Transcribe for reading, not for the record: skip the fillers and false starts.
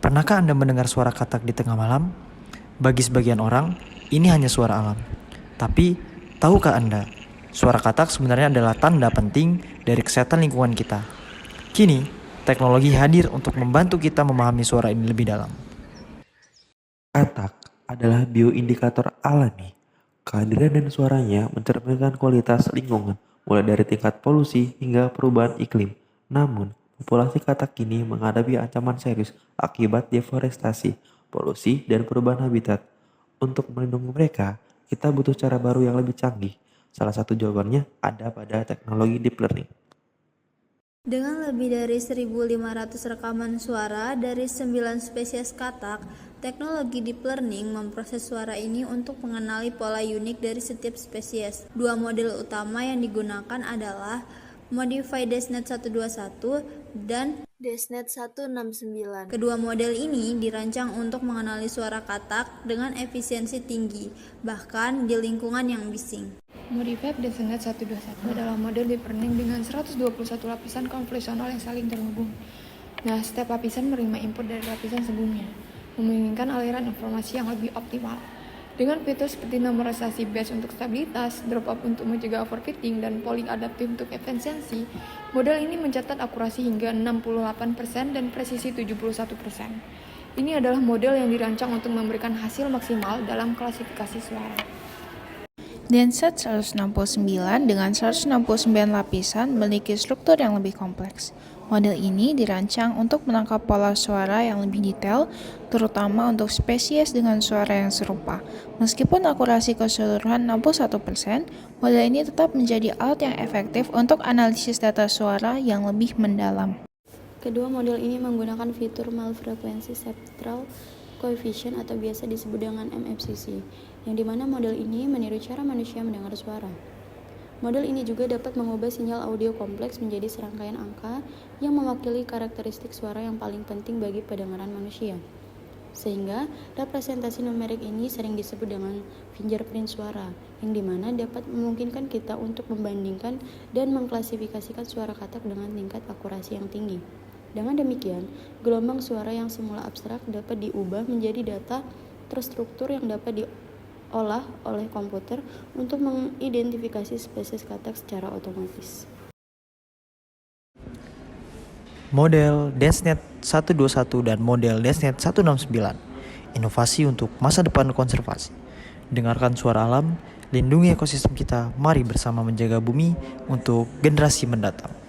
Pernahkah Anda mendengar suara katak di tengah malam? Bagi sebagian orang, ini hanya suara alam. Tapi, tahukah Anda, suara katak sebenarnya adalah tanda penting dari kesehatan lingkungan kita. Kini, teknologi hadir untuk membantu kita memahami suara ini lebih dalam. Katak adalah bioindikator alami. Kehadiran dan suaranya mencerminkan kualitas lingkungan, mulai dari tingkat polusi hingga perubahan iklim. Namun, populasi katak kini menghadapi ancaman serius akibat deforestasi, polusi, dan perubahan habitat. Untuk melindungi mereka, kita butuh cara baru yang lebih canggih. Salah satu jawabannya ada pada teknologi deep learning. Dengan lebih dari 1.500 rekaman suara dari 9 spesies katak, teknologi deep learning memproses suara ini untuk mengenali pola unik dari setiap spesies. Dua model utama yang digunakan adalah Modified DesNet 121 dan DesNet 169. Kedua model ini dirancang untuk mengenali suara katak dengan efisiensi tinggi, bahkan di lingkungan yang bising. Modified DesNet 121 adalah model deep learning dengan 121 lapisan konvolusional yang saling terhubung. Nah, setiap lapisan menerima input dari lapisan sebelumnya, memungkinkan aliran informasi yang lebih optimal. Dengan fitur seperti normalisasi batch untuk stabilitas, drop-off untuk mencegah overfitting, dan polling adaptif untuk efisiensi, model ini mencatat akurasi hingga 68% dan presisi 71%. Ini adalah model yang dirancang untuk memberikan hasil maksimal dalam klasifikasi suara. DesNet 169 dengan 169 lapisan memiliki struktur yang lebih kompleks. Model ini dirancang untuk menangkap pola suara yang lebih detail, terutama untuk spesies dengan suara yang serupa. Meskipun akurasi keseluruhan 61%, model ini tetap menjadi alat yang efektif untuk analisis data suara yang lebih mendalam. Kedua model ini menggunakan fitur Multi-Frequency Spectral Coefficient atau biasa disebut dengan MFCC, yang dimana model ini meniru cara manusia mendengar suara. Model ini juga dapat mengubah sinyal audio kompleks menjadi serangkaian angka yang mewakili karakteristik suara yang paling penting bagi pendengaran manusia. Sehingga representasi numerik ini sering disebut dengan fingerprint suara, yang dimana dapat memungkinkan kita untuk membandingkan dan mengklasifikasikan suara katak dengan tingkat akurasi yang tinggi. Dengan demikian, gelombang suara yang semula abstrak dapat diubah menjadi data terstruktur yang dapat diolah oleh komputer untuk mengidentifikasi spesies katak secara otomatis. Model DesNet 121 dan model DesNet 169. Inovasi untuk masa depan konservasi. Dengarkan suara alam, lindungi ekosistem kita, mari bersama menjaga bumi untuk generasi mendatang.